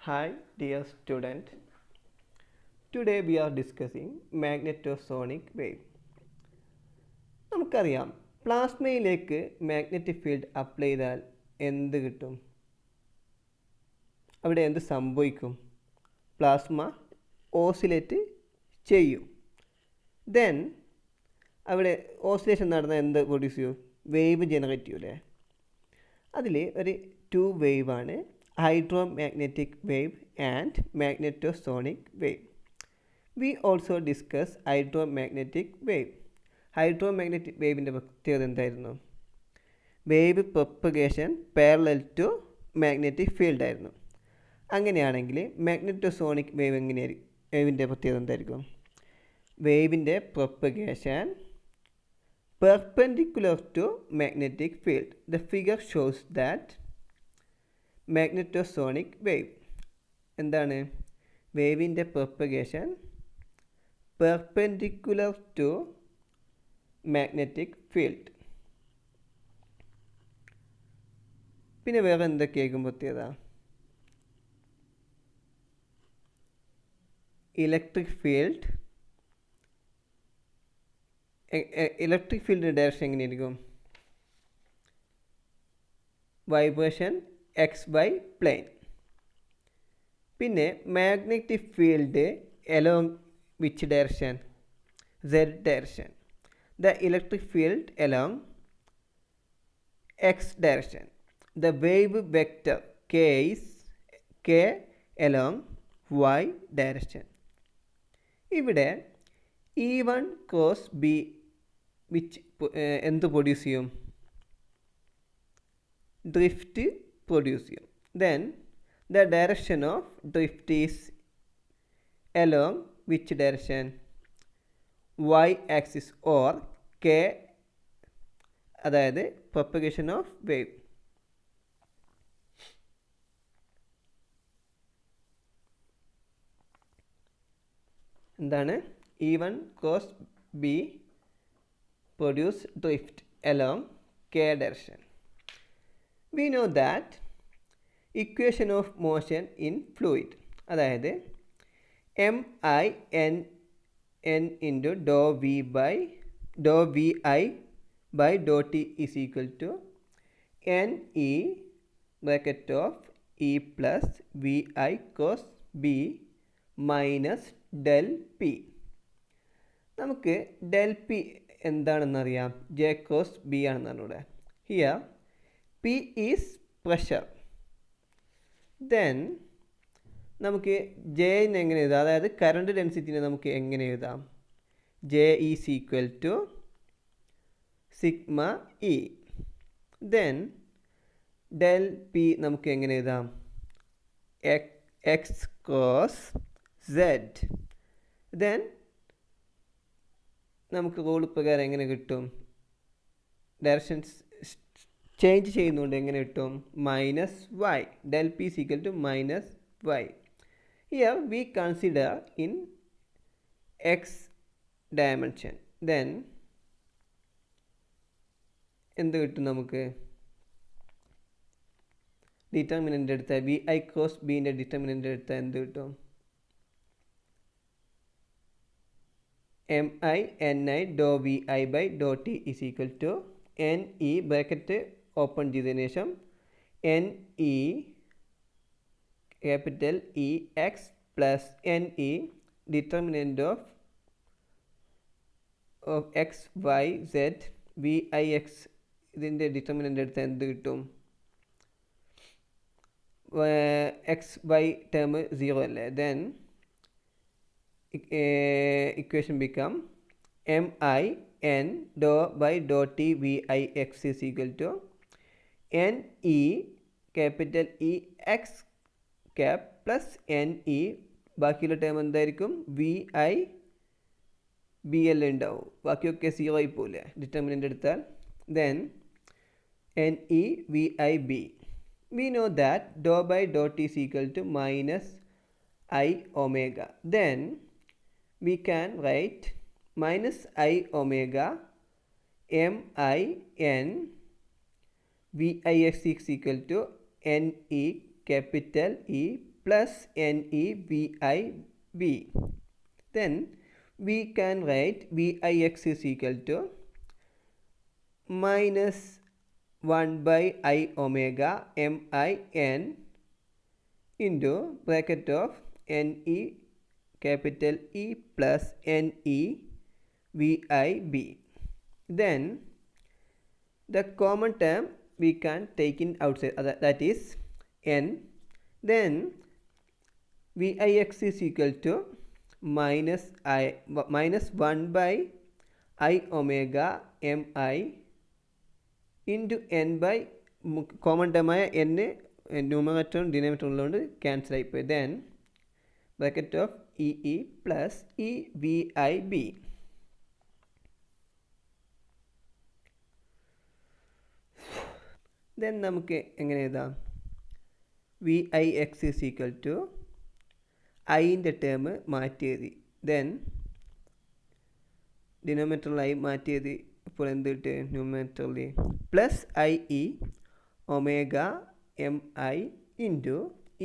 Hi dear student, today we are discussing magnetosonic wave. നമുക്കറിയാം പ്ലാസ്മയിലേക്ക് magnetic field apply ചെയ്താൽ എന്ത് കിട്ടും? അവിടെ എന്ത് സംഭവിക്കും? പ്ലാസ്മ ഓസിലേറ്റ് ചെയ്യും. ദെൻ അവിടെ ഓസിലേഷൻ നടന്നാൽ എന്ത് പ്രൊഡ്യൂസ് ചെയ്യും? വേവ് ജനറേറ്റ് ചെയ്യൂലേ? അതിൽ ഒരു 2 വേവാണ് hydromagnetic wave and magnetosonic wave. We also discuss hydromagnetic wave. Hydromagnetic waveൻ്റെ പ്രത്യേകത എന്തായിരുന്നു? Wave propagation parallel to magnetic field ആയിരുന്നു. അങ്ങനെയാണെങ്കിൽ മാഗ്നറ്റോസോണിക് വേവ് എങ്ങനെയായിരിക്കും? വേവിൻ്റെ പ്രത്യേകത എന്തായിരിക്കും? വേവിൻ്റെ propagation perpendicular to magnetic field. The figure shows that magnetosonic wave എന്താണ്? വേവിൻ്റെ propagation perpendicular to magnetic field. പിന്നെ വേറെ എന്തൊക്കെയായിരിക്കും പ്രത്യേകത? ഇലക്ട്രിക് ഫീൽഡിൻ്റെ ഡയറക്ഷൻ എങ്ങനെയായിരിക്കും? Vibration XY plane. പിന്നെ magnetic field along which direction? Z direction. The electric field along X direction. The wave vector K along Y direction. ഇവിടെ E1 ക്രോസ് B വിച്ച് എന്ത് produce ചെയ്യും? ഡ്രിഫ്റ്റ് പ്രൊഡ്യൂസ് ചെയ്യും. Then the direction of drift is along which direction? Y axis or K, അതായത് propagation of wave. എന്താണ്? E1 cross B produce drift along K direction. We know that equation of motion in fluid, അതായത് MIN into dou V I by dou T is equal to NE bracket of E plus VI cos B minus del P. നമുക്ക് del P എന്താണെന്നറിയാം? J cos B ആണെന്നാണ്. Here P is pressure. Then നമുക്ക് ജെയിനെ എങ്ങനെ എഴുതാം? അതായത് current ഡെൻസിറ്റിനെ നമുക്ക് എങ്ങനെ എഴുതാം? J is equal to sigma E. Then del P നമുക്ക് എങ്ങനെ എഴുതാം? X cross Z. ദെൻ നമുക്ക് റൂൾ പ്രകാരം എങ്ങനെ കിട്ടും? ഡയറക്ഷൻസ് ചേഞ്ച് ചെയ്യുന്നുണ്ട്. എങ്ങനെ കിട്ടും? Minus Y. Del P is equal to minus Y. Here we consider in X dimension. Then എന്ത് കിട്ടും നമുക്ക്? ഡിറ്റർമിനൻ്റ് എടുത്താൽ വി ഐ ക്രോസ് ബീൻ്റെ ഡിറ്റർമിനൻ്റ് എടുത്താൽ എന്ത് കിട്ടും? MI do V I by do T is equal to NE bracket open ചെയ്തതിനു ശേഷം NE capital E X plus NE determinant of X Y Z V I X. ഇതിൻ്റെ determinant എടുത്താൽ എന്ത് കിട്ടും? എക്സ് വൈ ടേം 0 അല്ലേ? Then equation become MIN dou by dou T VIX is equal to NE capital E X cap plus NE. ബാക്കിയുള്ള term എന്തായിരിക്കും? VI BL ഉണ്ടാവും. ബാക്കിയൊക്കെ 0 ആയി പോലെ ഡിറ്റർമിനൻ്റ് എടുത്താൽ. Then NE VIB. We know that dou by dou T is equal to minus I omega. Then we can write minus I omega MIN VIX is equal to NE capital E plus NE VI V. Then we can write Vix is equal to minus 1 by I omega MIN into bracket of NE capital E plus NE VIB. Then the common term we can take in outside, that is N. Then Vix is equal to minus 1 by I omega MI into N by common term ആയ N ന്യൂമറേറ്ററും ഡിനോമിനേറ്ററും ഉള്ളതുകൊണ്ട് cancel ആയിപ്പോയി. Then bracket of E plus E V I B. Then നമുക്ക് എങ്ങനെ എഴുതാം? V I X is equal to ഐൻ്റെ term മാറ്റി എഴുതി. ദെൻ ഡിനോമിനേറ്ററിലായി മാറ്റി എഴുതി. ഇപ്പോൾ എന്ത് കിട്ടി? ന്യൂമറേറ്ററിൽ plus I E omega M I into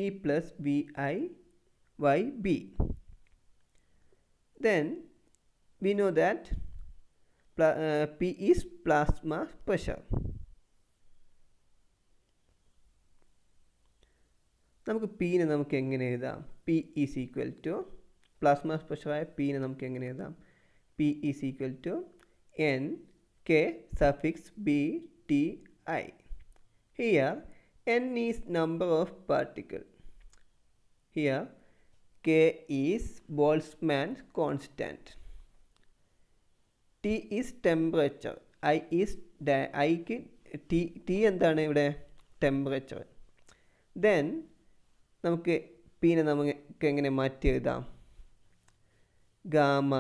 E plus V I Y B. Then we know that P is plasma pressure. നമുക്ക് Pനെ നമുക്ക് എങ്ങനെ എഴുതാം? P is equal to plasma പ്രഷറായ Pനെ നമുക്ക് എങ്ങനെ എഴുതാം? P is equal to N K suffix B T I. Here N is number of particle. Here K is Boltzmann constant. T is temperature. I is Iക്ക് T എന്താണ് ഇവിടെ? Temperature. Then നമുക്ക് Pനെ നമുക്ക് എങ്ങനെ മാറ്റി എഴുതാം? Gamma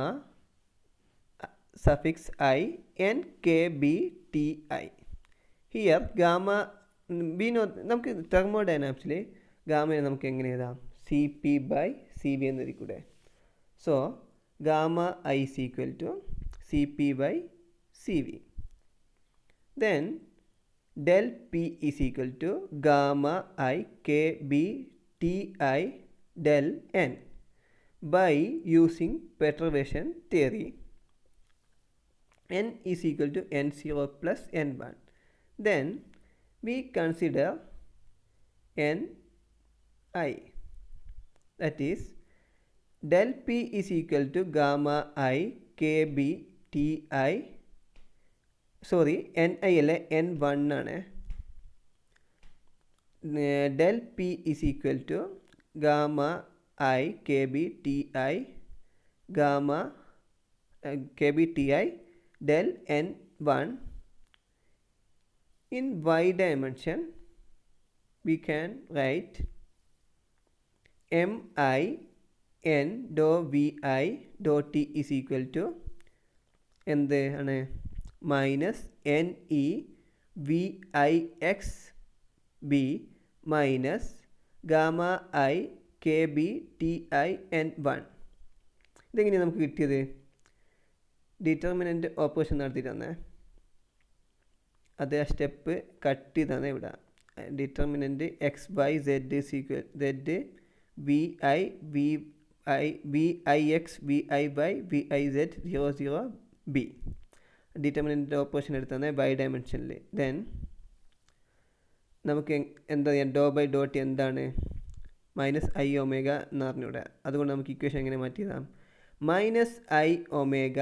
suffix I N K B T I. Here gamma നമുക്ക് തെർമോഡൈനാമിക്സിൽ ഗാമയെ നമുക്ക് എങ്ങനെ എഴുതാം? C P by C V എന്നെഴുതി കൂടെ. So gamma I is equal to C P by C V. Then del P is equal to gamma I K B T I del N. By using perturbation theory, N is equal to N0 plus N1. Then we consider Ni. That is del P is equal to gamma I K B T I. Sorry Ni അല്ല N1 ആണ്. del P is equal to gamma I K B T I gamma K B T I del N1. In y dimension we can write Mi N dou Vi dou T is equal to എന്ത് ആണ്? Minus N E V I X B minus gamma I K B T I N 1. ഇതെങ്ങനെയാണ് നമുക്ക് കിട്ടിയത്? Determinant operation നടത്തി തന്നെ അതേ step cut ചെയ്താണ് ഇവിടെ. Determinant X by Z is equal Z V I V I X V I by V I Z 0 0 B. Determinant operation എടുത്താണ് by ഡയമെൻഷനിൽ. ദെൻ നമുക്ക് എന്താ ചെയ്യാം? ഡോ ബൈ ഡോട്ട് എന്താണ്? മൈനസ് ഐ ഒമേഗ എന്ന് പറഞ്ഞൂടെ. അതുകൊണ്ട് നമുക്ക് ഇക്വേഷൻ എങ്ങനെ മാറ്റിയതാം? Minus I omega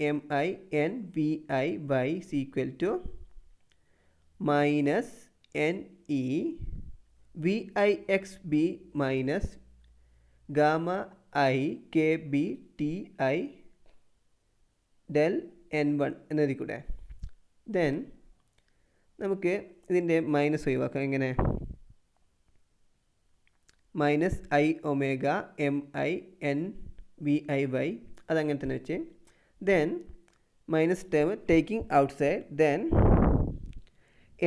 M I N V I Y is equal to minus N E V I X B minus gamma I K B T I del N1 എന്നെഴുതി കൂടെ. Then നമുക്ക് ഇതിൻ്റെ മൈനസ് ഒഴിവാക്കാം. എങ്ങനെ? Minus I omega M I N V I Y അതങ്ങനെ തന്നെ വെച്ച്. Then minus term taking outside. Then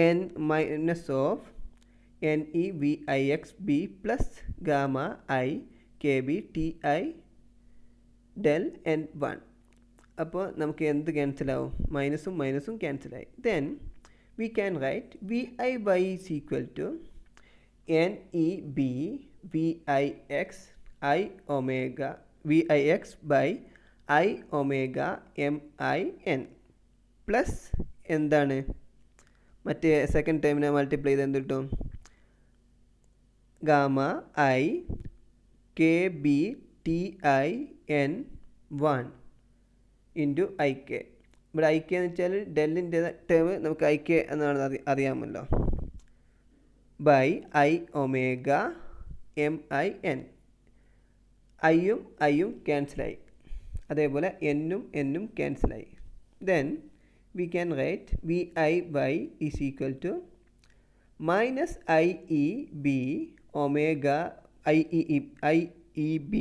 N minus of N E V I X B plus gamma I K B T I del N1. അപ്പോൾ നമുക്ക് എന്ത് ക്യാൻസലാവും? മൈനസും മൈനസും ക്യാൻസലായി. Then we can write V I Y is equal to N E B V I X I omega V I X by I omega M I N plus എന്താണ് മറ്റേ second ടൈമിനെ മൾട്ടിപ്ലൈ ചെയ്ത് എന്ത് കിട്ടും? Gamma I K B T I N 1 into I K. ഇവിടെ I K എന്ന് വെച്ചാൽ ഡെല്ലിൻ്റെ ടേം നമുക്ക് ഐ കെ എന്നാണ് അറിയാമല്ലോ. By I omega M I N. ഐയും ക്യാൻസലായി, അതേപോലെ എന്നും ക്യാൻസലായി. Then we can write vi by is equal to minus IEB omega IEB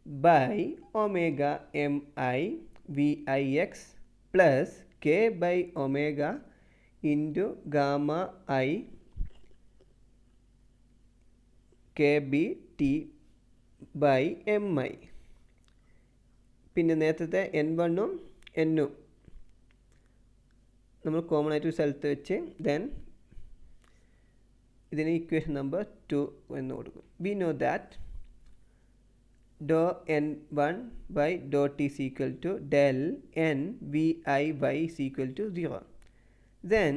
by omega mi Vix plus k by omega into gamma I kbt by mi. പിന്നെ നേരത്തെ n1ഉം n-ഉം നമ്മൾ common ആയിട്ട് ഒരു സ്ഥലത്ത് വെച്ച് ദെൻ ഇതിന് ഇക്വേഷൻ നമ്പർ 2 എന്ന് കൊടുക്കും. We know that do n1 by do T is equal to del n vi by is equal to 0. Then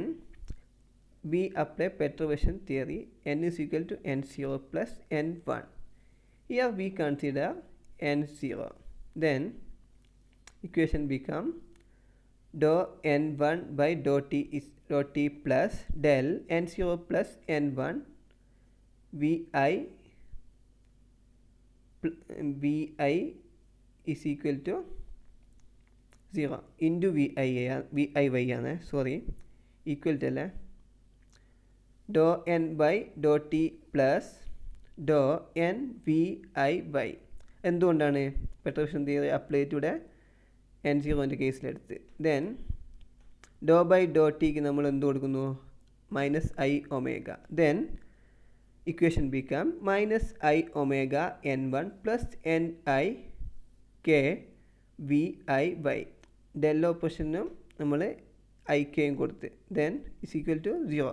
we apply perturbation theory. N is equal to n0 plus n1. Here we consider n0. Then equation become dou n1 by dou t plus del n0 plus n1 vi is equal to 0 into vi y ആണ്, sorry equal to അല്ലേ. dou n by dou t plus dou n vi y. എന്തുകൊണ്ടാണ് perturbation theory apply to n0ൻ്റെ കേസിലെടുത്ത്. Then ഡോ by ഡോ ടിക്ക് നമ്മൾ എന്ത് കൊടുക്കുന്നു? Minus I omega. Then equation become minus I omega n1 plus n i k v I y. Del ഓപ്പറേഷനും നമ്മൾ ഐ കെയും കൊടുത്ത് then is equal to 0.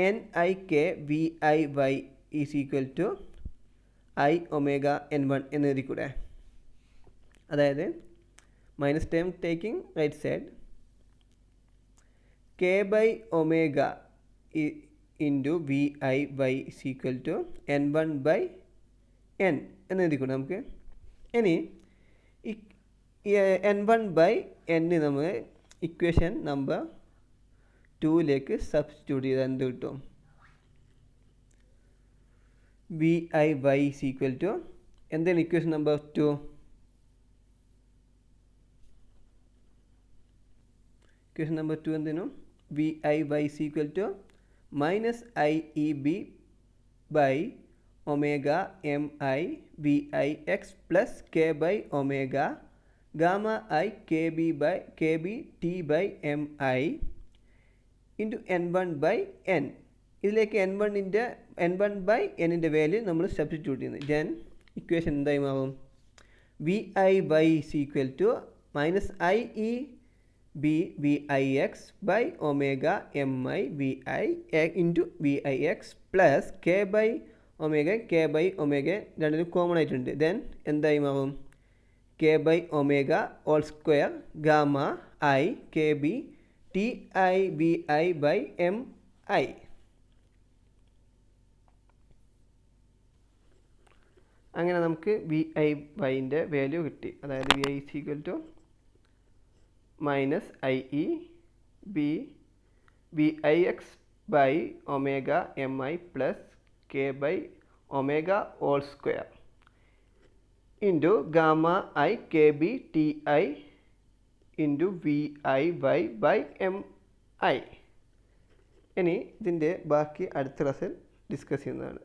N i k v I Y is equal to i omega n1 എന്ന് എഴുതിക്കൂടെ? അതായത് minus term taking right side k by omega into vi y is equal to n1 by n എന്ന് എഴുതിക്കൂടെ നമുക്ക്? ഇനി n1 by n നമ്മൾ equation number 2ലേക്ക് substitute ചെയ്താൽ എന്ത് കിട്ടും? vi y is equal to എന്താണ് ഇക്വേഷൻ നമ്പർ 2? ഇക്വേഷൻ നമ്പർ 2 എന്തിനും V I Y is equal to minus I E B by omega M I V I X plus K by omega gamma I K B T by M I into n1 by n. ഇതിലേക്ക് n1 by എന്നിൻ്റെ value നമ്മൾ substitute ചെയ്യുന്നത്. Then equation എന്തായി മാറും? V I Y is equal to minus I E B V I X by omega M I V I into V I X plus K by omega രണ്ടിനും common ആയിട്ടുണ്ട്. Then എന്തായി മാറും? K by omega all square gamma I K B T I V I by M I. അങ്ങനെ നമുക്ക് V I വൈൻ്റെ value കിട്ടി. അതായത് V I is equal to minus I E B V I X by omega M I plus K by omega all square into gamma I K B T I into V I Y by M I. ഇനി ഇതിൻ്റെ ബാക്കി അടുത്ത ക്ലാസ്സിൽ discuss ചെയ്യുന്നതാണ്.